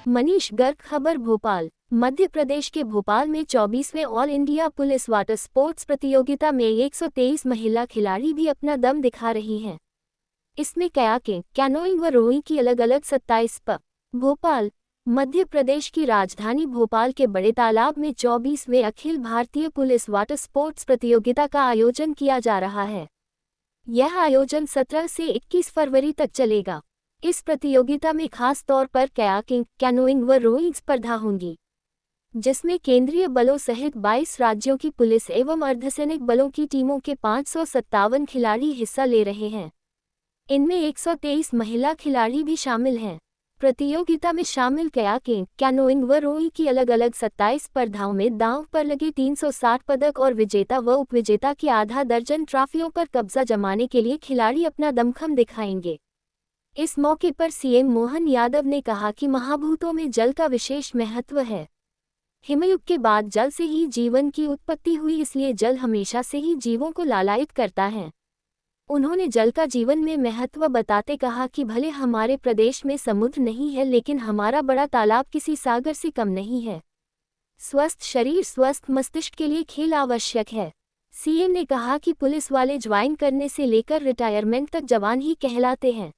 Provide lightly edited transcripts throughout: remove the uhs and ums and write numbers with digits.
मनीष गर्ग। खबर भोपाल। मध्य प्रदेश के भोपाल में 24वें all India police water sports प्रतियोगिता में 123 महिला खिलाड़ी भी अपना दम दिखा रही हैं। इसमें कयाकिंग, कैनोइंग व रोइंग की अलग अलग 27 भोपाल। मध्य प्रदेश की राजधानी भोपाल के बड़े तालाब में 24वें Akhil Bharatiya police water sports प्रतियोगिता का आयोजन किया जा रहा है। यह आयोजन 17 से 21 फरवरी तक चलेगा। इस प्रतियोगिता में खास तौर पर कयाकिंग, कैनोइंग व रोइंग स्पर्धा होंगी, जिसमें केंद्रीय बलों सहित 22 राज्यों की पुलिस एवं अर्धसैनिक बलों की टीमों के 557 खिलाड़ी हिस्सा ले रहे हैं। इनमें 123 महिला खिलाड़ी भी शामिल हैं। प्रतियोगिता में शामिल कयाकिंग, कैनोइंग व रोइंग की अलग अलग 27 स्पर्धाओं में दांव पर लगे 360 पदक और विजेता व उपविजेता की आधा दर्जन ट्रॉफियों पर कब्जा जमाने के लिए खिलाड़ी अपना दमखम दिखाएंगे। इस मौके पर सीएम मोहन यादव ने कहा कि महाभूतों में जल का विशेष महत्व है। हिमयुग के बाद जल से ही जीवन की उत्पत्ति हुई, इसलिए जल हमेशा से ही जीवों को लालायित करता है। उन्होंने जल का जीवन में महत्व बताते कहा कि भले हमारे प्रदेश में समुद्र नहीं है, लेकिन हमारा बड़ा तालाब किसी सागर से कम नहीं है। स्वस्थ शरीर स्वस्थ मस्तिष्क के लिए खेल आवश्यक है। सीएम ने कहा कि पुलिस वाले ज्वाइन करने से लेकर रिटायरमेंट तक जवान ही कहलाते हैं।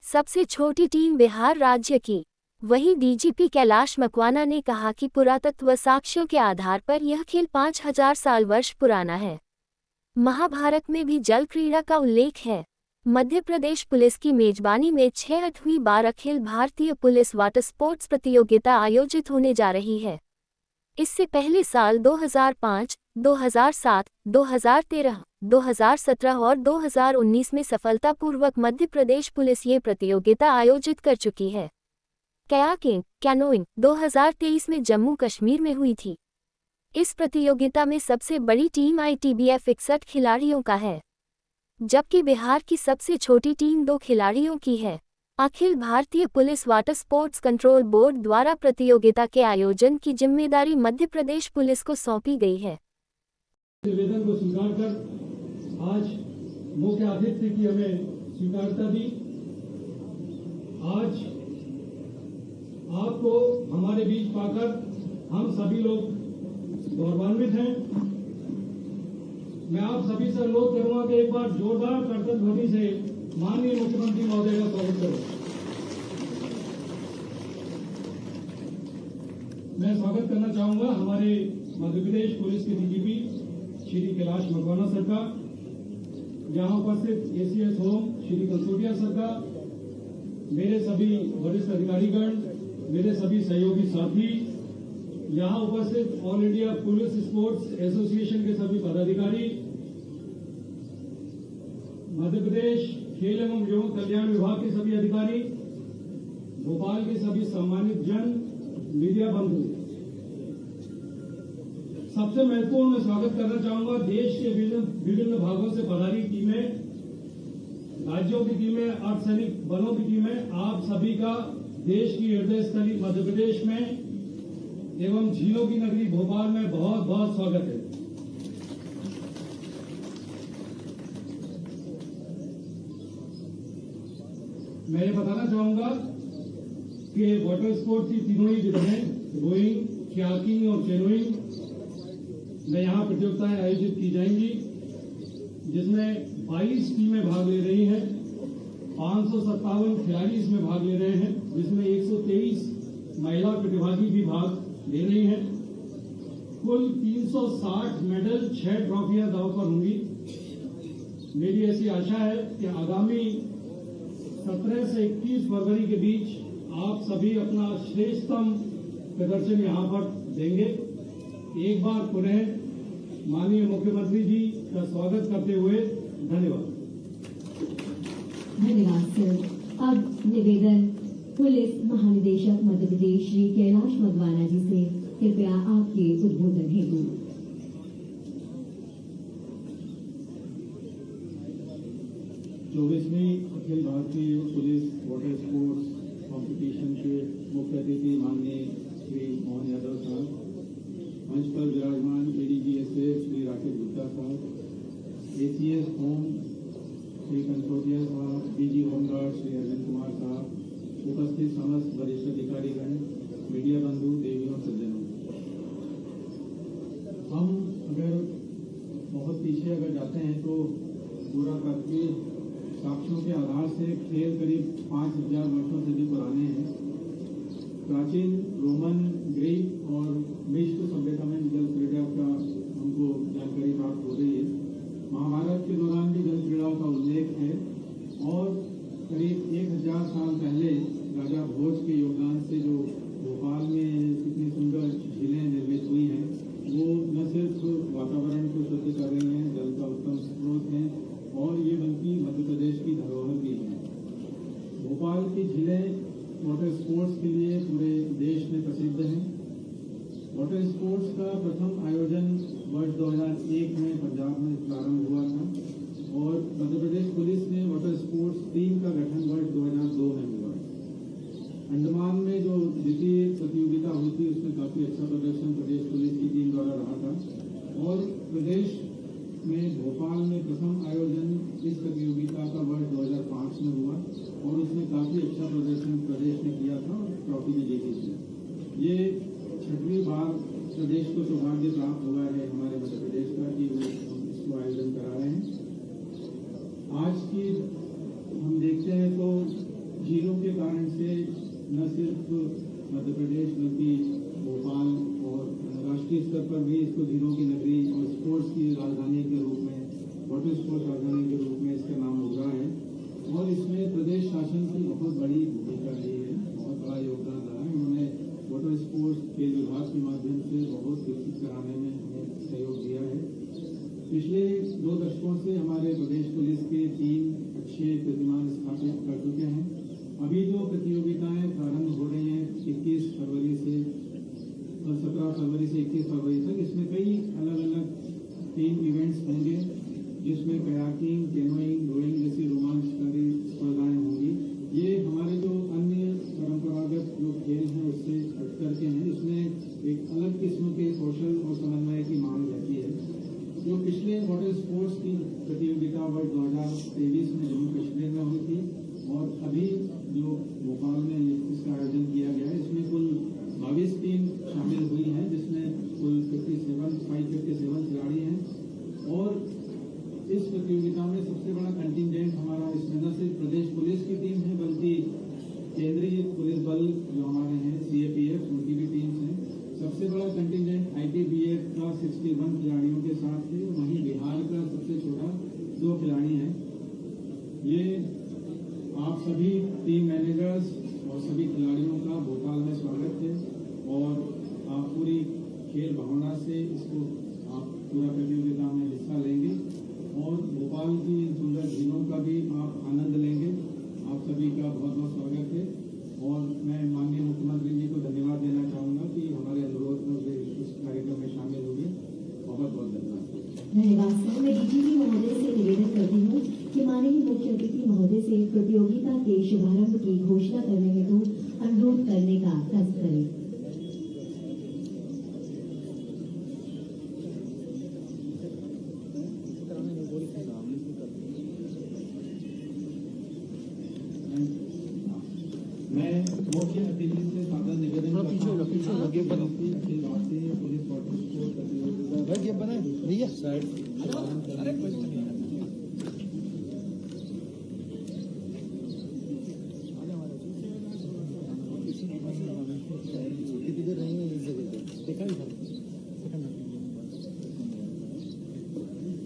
सबसे छोटी टीम बिहार राज्य की। वहीं डीजीपी कैलाश मकवाना ने कहा कि पुरातत्व साक्ष्यों के आधार पर यह खेल 5000 साल वर्ष पुराना है। महाभारत में भी जल क्रीड़ा का उल्लेख है। मध्य प्रदेश पुलिस की मेजबानी में 6वीं बार Akhil Bharatiya police water sports प्रतियोगिता आयोजित होने जा रही है। इससे पहले साल 2005, 2007, 2013, 2017 और 2019 में सफलतापूर्वक मध्य प्रदेश पुलिस ये प्रतियोगिता आयोजित कर चुकी है। कयाकिंग, कैनोइंग 2023 में जम्मू कश्मीर में हुई थी। इस प्रतियोगिता में सबसे बड़ी टीम आईटीबीएफ 61 खिलाड़ियों का है, जबकि बिहार की सबसे छोटी टीम 2 खिलाड़ियों की है। Akhil Bharatiya police water sports control board द्वारा प्रतियोगिता के आयोजन की जिम्मेदारी मध्य प्रदेश पुलिस को सौंपी गई है। निवेदन को स्वीकार कर आज मुख्य अतिथि की हमें स्वीकारता दी। आज आपको हमारे बीच पाकर हम सभी लोग गौरवान्वित हैं। मैं आप सभी से अनुरोध करूंगा कि एक बार जोरदार कर्तव्य ध्वनि से माननीय मुख्यमंत्री महोदय का स्वागत करें। मैं स्वागत करना चाहूंगा हमारे मध्य प्रदेश पुलिस के डीजीपी श्री कैलाश मकवाना सर का, यहाँ उपस्थित ACS home Shri Kansotia sir का, मेरे सभी वरिष्ठ अधिकारीगण, मेरे सभी सहयोगी साथी, यहाँ उपस्थित all India police sports association के सभी पदाधिकारी, मध्य प्रदेश खेल एवं युवा कल्याण विभाग के सभी अधिकारी, भोपाल के सभी सम्मानित जन, मीडिया बंधु, सबसे महत्वपूर्ण मैं स्वागत करना चाहूंगा देश के विभिन्न भागों से पधारी टीमें, राज्यों की टीमें, अर्धसैनिक बलों की टीमें। आप सभी का देश की हृदय स्थली मध्य प्रदेश में एवं झीलों की नगरी भोपाल में बहुत बहुत स्वागत है। मैं ये बताना चाहूंगा कि वाटर स्पोर्ट्स की तीनों ही विधाएं रोइंग, कयाकिंग और कैनोइंग में यहाँ प्रतियोगिताएं आयोजित की जाएंगी, जिसमें 22 टीमें भाग ले रही हैं। 557 खिलाड़ी इसमें भाग ले रहे हैं, जिसमें 123 महिला प्रतिभागी भी भाग ले रही हैं। कुल 360 मेडल, 6 ट्रॉफियां दांव पर होंगी। मेरी ऐसी आशा है कि आगामी 17 से 21 फरवरी के बीच आप सभी अपना श्रेष्ठतम प्रदर्शन यहाँ पर देंगे। एक बार पुनः माननीय मुख्यमंत्री जी का स्वागत करते हुए धन्यवाद। धन्यवाद सर। अब निवेदन पुलिस महानिदेशक मध्य प्रदेश श्री कैलाश मकवाना जी से, कृपया आपके उद्बोधन हेतु। चौबीसवीं Akhil Bharatiya police water sports competition के मुख्य अतिथि माननीय श्री मोहन यादव साहब, मंच पर विराजमान एडीजी एसएस श्री राकेश गुप्ता साहब, एसीएस होम श्री कंसोटिया साहब, डीजी होमगार्ड श्री अरविंद कुमार साहब, उपस्थित समस्त वरिष्ठ अधिकारीगण, मीडिया बंधु, देवियों, सज्जनों, हम अगर बहुत पीछे अगर जाते हैं तो पूरा करके साक्ष्यों के आधार से खेल करीब 5000 वर्षों से भी पुराने हैं। प्राचीन रोमन, ग्रीक और मिस्र सभ्यता में जल क्रीड़ा का हमको जानकारी प्राप्त हो रही है। महाभारत के दौरान भी जल क्रीड़ाओं का उल्लेख है और करीब 1000 साल पहले राजा भोज के योगदान से जो भोपाल में कितनी सुंदर झीलें निर्मित हुई हैं, वो न सिर्फ वातावरण को शुद्ध कर रही हैं, जल का उत्तम स्रोत हैं और ये बल्कि मध्य प्रदेश की धरोहर भी है। भोपाल की झीलें वाटर स्पोर्ट्स के लिए पूरे देश में प्रसिद्ध हैं। वाटर स्पोर्ट्स का प्रथम आयोजन वर्ष 2001 में पंजाब में प्रारंभ हुआ था और मध्य प्रदेश पुलिस ने वाटर स्पोर्ट्स टीम का गठन वर्ष 2002 में हुआ। अंडमान में जो द्वितीय प्रतियोगिता हुई थी उसमें काफ़ी अच्छा प्रदर्शन प्रदेश पुलिस की टीम द्वारा रहा था और प्रदेश में भोपाल में प्रथम आयोजन इस प्रतियोगिता का वर्ष 2005 में हुआ और उसमें काफ़ी अच्छा प्रदर्शन प्रदेश ने किया था और ट्रॉफी भी जीती थी। ये 6वीं बार प्रदेश को सौभाग्य प्राप्त हुआ है हमारे मध्य प्रदेश का कि हम इसको आयोजन करा रहे हैं। आज की हम देखते हैं तो झीलों के कारण से न सिर्फ मध्य प्रदेश बल्कि भोपाल और राष्ट्रीय स्तर पर भी इसको झीलों की नगरी और स्पोर्ट्स की राजधानी के रूप में, वाटर स्पोर्ट्स राजधानी के रूप में इसका नाम उभरा है और इसमें प्रदेश शासन की बहुत बड़ी भूमिका रही है, बहुत बड़ा योगदान रहा है। उन्होंने वाटर स्पोर्ट्स खेल विभाग के माध्यम से बहुत विकसित कराने में हमें सहयोग दिया है। पिछले 2 दशकों से हमारे प्रदेश पुलिस के 3 अच्छे प्रतिमान स्थापित कर चुके हैं। अभी जो प्रतियोगिताएं प्रारंभ हो रही हैं 21 फरवरी से 17 फरवरी से 21 फरवरी तक, इसमें कई अलग अलग 3 इवेंट्स होंगे जिसमें कयाकिंग, कैनोइंग, रोइंग जैसी रोमांचकारी स्पर्धाएं होंगी। ये हमारे जो अन्य परंपरागत जो खेल हैं उससे हट करके हैं। इसमें एक अलग किस्म के कौशल और समन्वय की मांग रहती है। जो पिछले वाटर स्पोर्ट्स की प्रतियोगिता वर्ष 2023 में जम्मू कश्मीर में हुई थी और अभी जो भोपाल में इसका आयोजन किया गया है, इसमें कुल 22 टीम शामिल हुई हैं जिसमें कुल 557 खिलाड़ी हैं और इस प्रतियोगिता में सबसे बड़ा कंटिंजेंट हमारा इसमें न सिर्फ प्रदेश पुलिस की टीम है बल्कि केंद्रीय पुलिस बल जो हमारे हैं CAPF, उनकी भी टीम्स हैं। सबसे बड़ा कंटिंजेंट ITBF का 61 खिलाड़ियों के साथ है। वहीं बिहार का सबसे छोटा 2 खिलाड़ी हैं। ये आप सभी टीम मैनेजर्स और सभी खिलाड़ियों का भोपाल में स्वागत है और आप पूरी खेल भावना से इसको आप पूरा प्रतियोगिता में हिस्सा लेंगे और भोपाल की सुंदर झीलों का भी आप आनंद लेंगे। आप सभी का बहुत बहुत स्वागत है और मैं माननीय मुख्यमंत्री जी को धन्यवाद देना चाहूँगा कि हमारे अनुरोध पर इस कार्यक्रम में शामिल हुए। बहुत बहुत धन्यवाद। धन्यवाद सर। मैं DGP महोदय से निवेदन करती हूँ कि माननीय मुख्य अतिथि महोदय से प्रतियोगिता के शुभारंभ की घोषणा करने हेतु अनुरोध करने का कष्ट करें। मैं मुख्य अतिथि से सादर निवेदन करता हूं कि Akhil Bharatiya police water sports प्रतियोगिता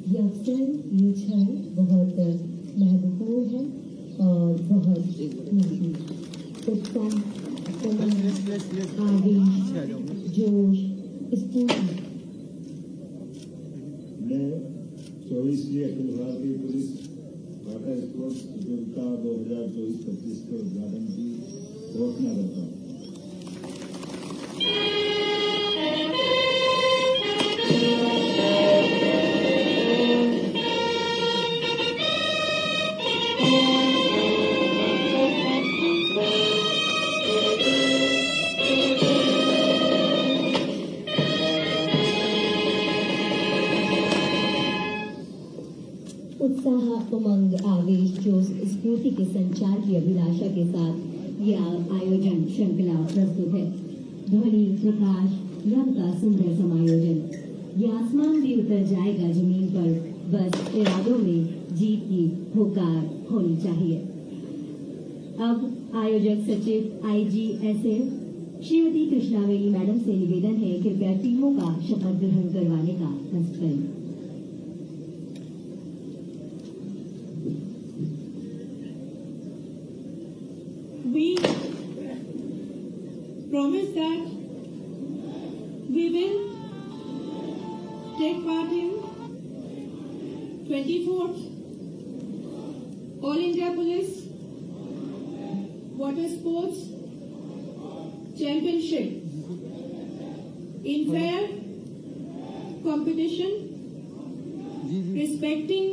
ये अवसर, ये क्षण बहुत महत्वपूर्ण है और बहुत उत्साह, आवेश, जोश, स्फूर्ति। मैं 24वीं Akhil Bharatiya police water sports प्रतियोगिता 2024-25 के उद्घाटन की घोषणा करता हूँ। उत्साह, उमंग, आवेश, जोश, स्फूर्ति के संचार की अभिलाषा के साथ यह आयोजन श्रृंखला प्रस्तुत है। ध्वनि प्रकाश रंग का सुंदर समायोजन। ये आसमान भी उतर जाएगा जमीन पर, बस इरादों में जीत की हुकार होनी चाहिए। अब आयोजक सचिव IGSF श्रीमती कृष्णावेणी मैडम से निवेदन है, कृपया टीमों का शपथ ग्रहण करवाने का कष्ट करें। We promise that we will take part in 24th All India Police Water Sports Championship in fair competition, respecting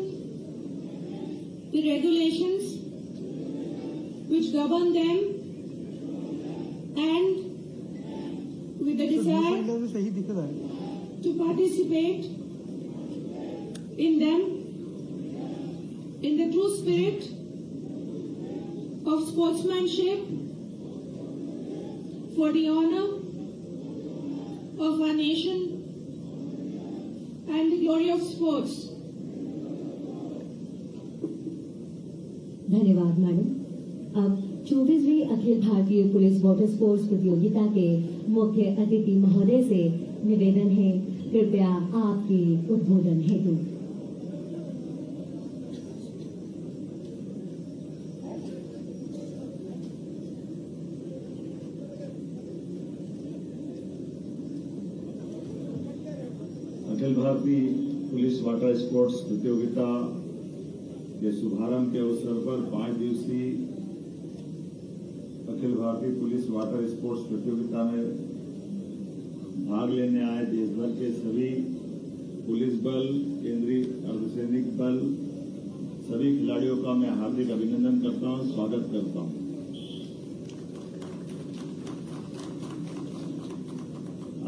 the regulations which govern them and with the desire to participate in them in the true spirit of sportsmanship for the honor of our nation and the glory of sports. धन्यवाद madam. अब 24वीं Akhil Bharatiya police water sports प्रतियोगिता के मुख्य अतिथि महोदय से निवेदन है, कृपया आपके उद्बोधन हेतु। Akhil Bharatiya police water sports प्रतियोगिता के शुभारंभ के अवसर पर 5 दिवसीय Akhil Bharatiya police water sports प्रतियोगिता में भाग लेने आए देश भर के सभी पुलिस बल, केंद्रीय अर्धसैनिक बल, सभी खिलाड़ियों का मैं हार्दिक अभिनंदन करता हूं, स्वागत करता हूं।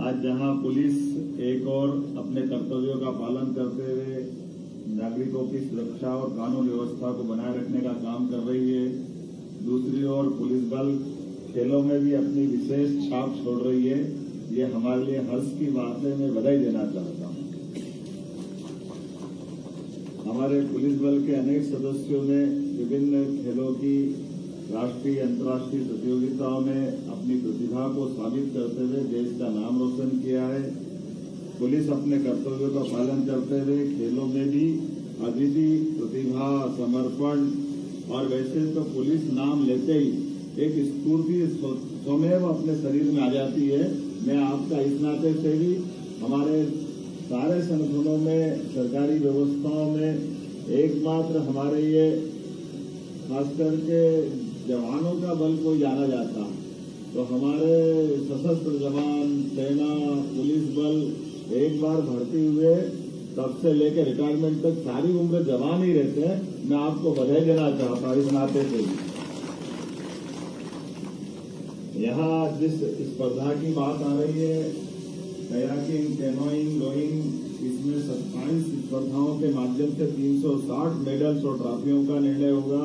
आज जहां पुलिस एक और अपने कर्तव्यों का पालन करते हुए नागरिकों की सुरक्षा और कानून व्यवस्था को बनाए रखने का काम कर रही है, दूसरी ओर पुलिस बल खेलों में भी अपनी विशेष छाप छोड़ रही है। ये हमारे लिए हर्ष की बात है, मैं बधाई देना चाहता हूं। हमारे पुलिस बल के अनेक सदस्यों ने विभिन्न खेलों की राष्ट्रीय अंतर्राष्ट्रीय प्रतियोगिताओं में अपनी प्रतिभा को साबित करते हुए देश का नाम रोशन किया है। पुलिस अपने कर्तव्यों का पालन करते हुए खेलों में भी अद्वितीय प्रतिभा, समर्पण और वैसे तो पुलिस नाम लेते ही एक स्फूर्ति स्वमेव अपने शरीर में आ जाती है। मैं आपका इस नाते से भी हमारे सारे संगठनों में, सरकारी व्यवस्थाओं में एकमात्र हमारे ये खास करके जवानों का बल कोई जाना जाता है तो हमारे सशस्त्र जवान, सेना, पुलिस बल एक बार भर्ती हुए तब से लेकर रिटायरमेंट तक सारी उम्र जवान ही रहते हैं। मैं आपको बधाई देना चाहता हूं इस नाते से। यहाँ जिस स्पर्धा की बात आ रही है, कयाकिंग, कैनोइंग, रोइंग, इसमें 27 स्पर्धाओं के माध्यम से 360 मेडल्स और ट्रॉफियों का निर्णय होगा।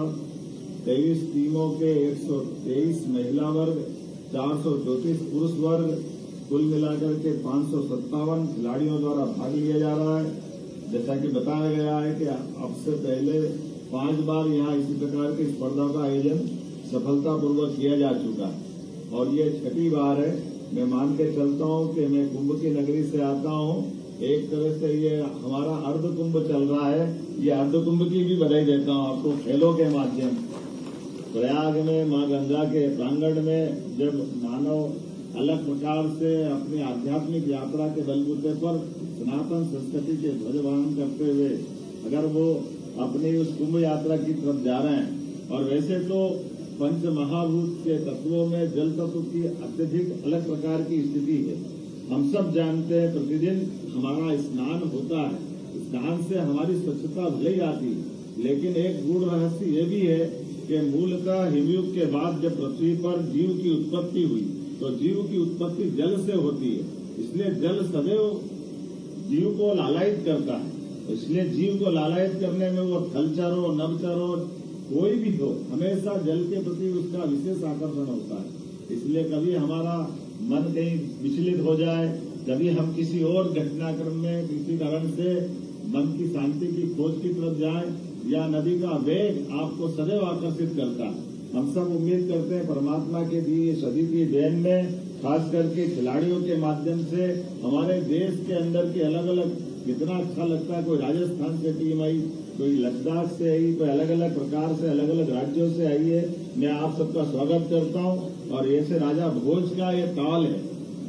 23 टीमों के 123 महिला वर्ग, 434 पुरुष वर्ग, कुल मिलाकर के 557 खिलाड़ियों द्वारा भाग लिया जा रहा है। जैसा कि बताया गया है कि अब से पहले 5 बार यहाँ इसी प्रकार की स्पर्धा का आयोजन सफलतापूर्वक किया जा चुका है और ये 6ठी बार है। मैं मान के चलता हूँ कि मैं कुंभ की नगरी से आता हूँ, एक तरह से ये हमारा अर्ध कुंभ चल रहा है। ये अर्ध कुंभ की भी बधाई देता हूँ आपको खेलों के माध्यम। प्रयाग में मां गंगा के प्रांगण में जब मानव अलग प्रकार से अपनी आध्यात्मिक यात्रा के बलबूते पर सनातन संस्कृति के ध्वजवहन करते हुए अगर वो अपनी उस कुंभ यात्रा की तरफ जा रहे हैं, और वैसे तो पंच महाभूत के तत्वों में जल तत्व की अत्यधिक अलग प्रकार की स्थिति है। हम सब जानते हैं प्रतिदिन हमारा स्नान होता है, स्नान से हमारी स्वच्छता भले ही आती है, लेकिन एक गूढ़ रहस्य ये भी है कि मूलतः हिमयुग के बाद जब पृथ्वी पर जीव की उत्पत्ति हुई तो जीव की उत्पत्ति जल से होती है। इसलिए जल सदैव जीव को लालायित करता है। इसलिए जीव को लालायित करने में वो थलचरों, नभचरों, कोई भी हो, हमेशा जल के प्रति उसका विशेष आकर्षण होता है। इसलिए कभी हमारा मन कहीं विचलित हो जाए, कभी हम किसी और घटनाक्रम में किसी कारण से मन की शांति की खोज की तरफ जाए, या नदी का वेग आपको सदैव आकर्षित करता है। हम सब उम्मीद करते हैं परमात्मा के दिए सदी की देन में, खास करके खिलाड़ियों के माध्यम से हमारे देश के अंदर के अलग अलग कितना अच्छा लगता है। कोई राजस्थान से टीम आई, कोई लद्दाख से आई, कोई अलग अलग प्रकार से अलग अलग राज्यों से आई है। मैं आप सबका स्वागत करता हूं। और ऐसे राजा भोज का ये ताल है,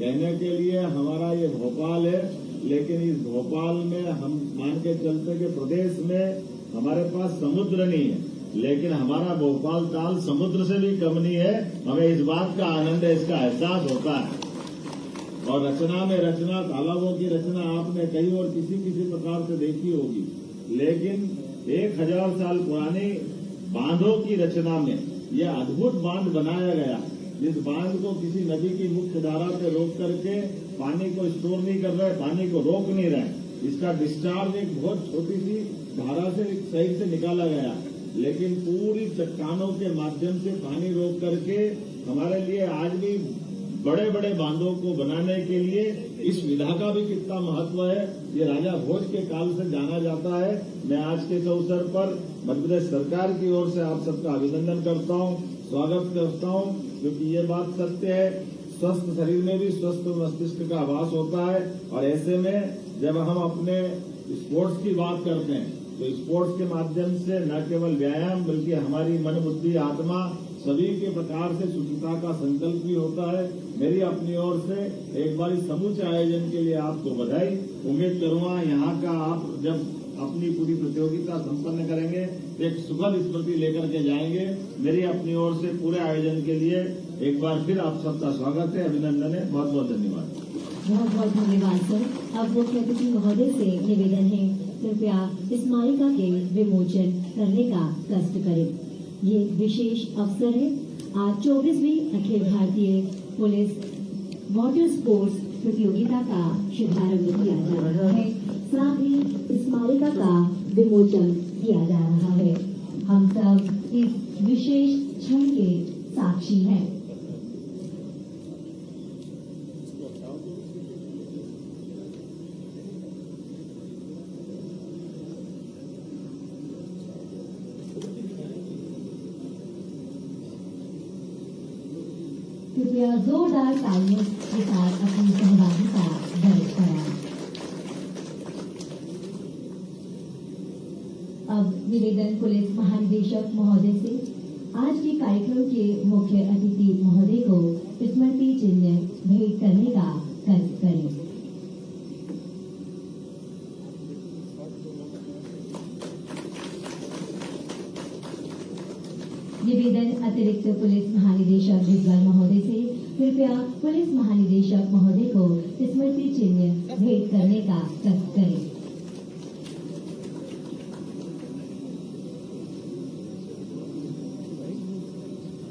कहने के लिए हमारा ये भोपाल है, लेकिन इस भोपाल में हम मान के चलते कि प्रदेश में हमारे पास समुद्र नहीं है, लेकिन हमारा भोपाल ताल समुद्र से भी कम नहीं है। हमें इस बात का आनंद है, इसका एहसास होता है। और रचना में रचना, तालाबों की रचना आपने कहीं और किसी प्रकार से देखी होगी, लेकिन 1000 साल पुरानी बांधों की रचना में यह अद्भुत बांध बनाया गया, जिस बांध को किसी नदी की मुख्य धारा पे रोक करके पानी को स्टोर नहीं कर रहे, पानी को रोक नहीं रहे। इसका डिस्चार्ज एक बहुत छोटी सी धारा से साइड से निकाला गया, लेकिन पूरी चट्टानों के माध्यम से पानी रोक करके हमारे लिए आज भी बड़े बड़े बांधों को बनाने के लिए इस विधा का भी कितना महत्व है, ये राजा भोज के काल से जाना जाता है। मैं आज के इस अवसर पर मध्य प्रदेश सरकार की ओर से आप सबका अभिनंदन करता हूँ, स्वागत करता हूँ, क्योंकि ये बात सत्य है, स्वस्थ शरीर में भी स्वस्थ मस्तिष्क का आभास होता है। और ऐसे में जब हम अपने स्पोर्ट्स की बात करते हैं तो स्पोर्ट्स के माध्यम से न केवल व्यायाम बल्कि हमारी मन बुद्धि आत्मा सभी के प्रकार से शुचिता का संकल्प भी होता है। मेरी अपनी ओर से एक बार इस समूचे आयोजन के लिए आपको बधाई। उम्मीद करूंगा यहाँ का आप जब अपनी पूरी प्रतियोगिता संपन्न करेंगे तो एक सुखद स्मृति लेकर के जाएंगे। मेरी अपनी ओर से पूरे आयोजन के लिए एक बार फिर आप सबका स्वागत है, अभिनंदन है, बहुत बहुत धन्यवाद। बहुत बहुत धन्यवाद सर। अब मुख्य अतिथि महोदय से निवेदन है, कृपया स्मारिका के विमोचन करने का कष्ट करें। ये विशेष अवसर है। आज 24वीं Akhil Bharatiya police water sports प्रतियोगिता का शुभारंभ किया जा रहा है, साथ ही स्मारिका का विमोचन किया जा रहा है। हम सब इस विशेष क्षण के साक्षी हैं। कृपया जोरदार तालियों के साथ अपनी सहभागिता दर्ज कराएं। अब निवेदन पुलिस महानिदेशक महोदय से आज के कार्यक्रम के मुख्य अतिथि महोदय को स्मृति चिन्ह भेंट करने का कष्ट करें। निवेदन अतिरिक्त पुलिस महानिदेशक दिग्गज महोदय से कृपया पुलिस महानिदेशक महोदय को स्मृति चिन्ह भेंट करने का कष्ट करें।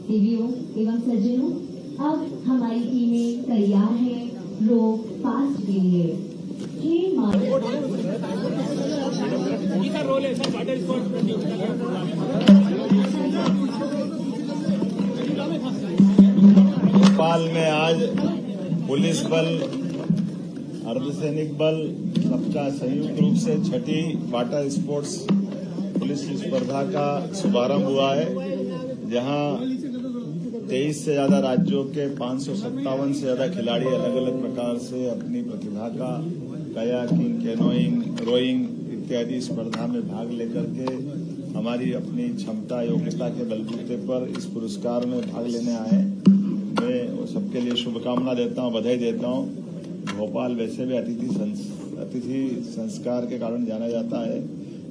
देवियों एवं सज्जनों, अब हमारी टीमें तैयार हैं रोप फास्ट के लिए। भोपाल में आज पुलिस बल, अर्धसैनिक बल सबका संयुक्त रूप से 6ठी वाटर स्पोर्ट्स पुलिस स्पर्धा का शुभारंभ हुआ है, जहां 23 से ज्यादा राज्यों के 557 से ज्यादा खिलाड़ी अलग अलग प्रकार से अपनी प्रतिभा का कयाकिंग, कैनोइंग, रोइंग इत्यादि स्पर्धा में भाग लेकर के हमारी अपनी क्षमता योग्यता के बलबूते पर इस पुरस्कार में भाग लेने आए। मैं सबके लिए शुभकामना देता हूं, बधाई देता हूं। भोपाल वैसे भी अतिथि संस्कार के कारण जाना जाता है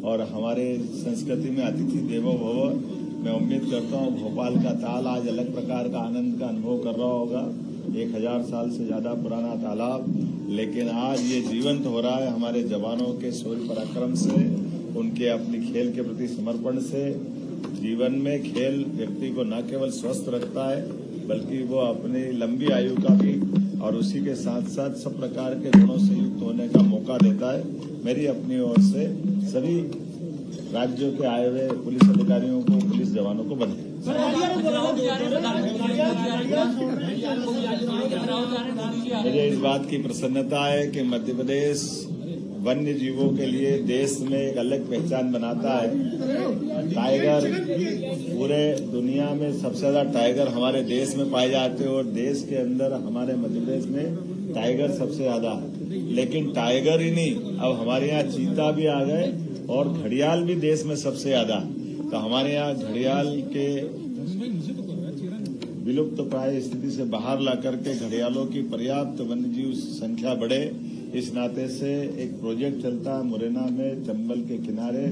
और हमारे संस्कृति में अतिथि देवो भव। मैं उम्मीद करता हूं भोपाल का ताल आज अलग प्रकार का आनंद का अनुभव कर रहा होगा। 1000 साल से ज्यादा पुराना तालाब, लेकिन आज ये जीवंत हो रहा है हमारे जवानों के शौर्य पराक्रम से, उनके अपनी खेल के प्रति समर्पण से। जीवन में खेल व्यक्ति को न केवल स्वस्थ रखता है बल्कि वो अपनी लंबी आयु का भी और उसी के साथ साथ सब प्रकार के गुणों से युक्त होने का मौका देता है। मेरी अपनी ओर से सभी राज्यों के आए हुए पुलिस अधिकारियों को, पुलिस जवानों को बधाई। मुझे इस बात की प्रसन्नता है कि मध्य प्रदेश वन्य जीवों के लिए देश में एक अलग पहचान बनाता है। टाइगर पूरे दुनिया में सबसे ज्यादा टाइगर हमारे देश में पाए जाते हैं और देश के अंदर हमारे मध्य प्रदेश में टाइगर सबसे ज्यादा है। लेकिन टाइगर ही नहीं, अब हमारे यहाँ चीता भी आ गए और घड़ियाल भी देश में सबसे ज्यादा। तो हमारे यहाँ घड़ियाल के विलुप्त प्राय स्थिति से बाहर ला करके घड़ियालों की पर्याप्त वन्यजीव संख्या बढ़े, इस नाते से एक प्रोजेक्ट चलता है मुरैना में चंबल के किनारे।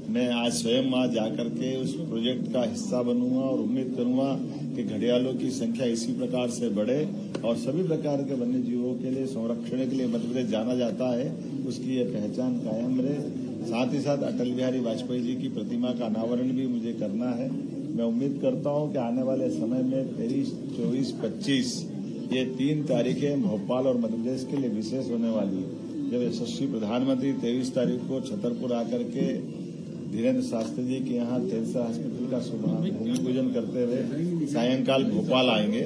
मैं आज स्वयं वहां जाकर के उस प्रोजेक्ट का हिस्सा बनूंगा और उम्मीद करूंगा कि घड़ियालों की संख्या इसी प्रकार से बढ़े और सभी प्रकार के वन्य जीवों के लिए संरक्षण के लिए मध्य प्रदेश जाना जाता है, उसकी ये पहचान कायम रहे। साथ ही साथ अटल बिहारी वाजपेयी जी की प्रतिमा का अनावरण भी मुझे करना है। मैं उम्मीद करता हूं कि आने वाले समय में 23, 24, 25 ये 3 तारीखें भोपाल और मध्य प्रदेश के लिए विशेष होने वाली है। जब यशस्वी प्रधानमंत्री 23 तारीख को छतरपुर आकर के धीरेन्द्र शास्त्री जी के यहाँ कैंसर हॉस्पिटल का भूमि पूजन करते हुए सायंकाल भोपाल आएंगे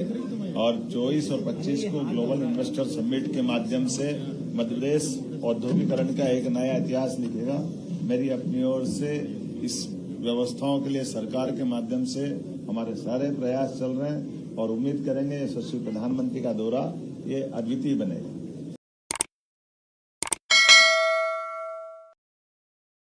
और 24 और 25 को ग्लोबल इन्वेस्टर समिट के माध्यम से मध्य प्रदेश औद्योगिकरण का एक नया इतिहास लिखेगा। मेरी अपनी ओर से इस व्यवस्थाओं के लिए सरकार के माध्यम से हमारे सारे प्रयास चल रहे हैं और उम्मीद करेंगे यशस्वी प्रधानमंत्री का दौरा ये अद्वितीय बनेगा।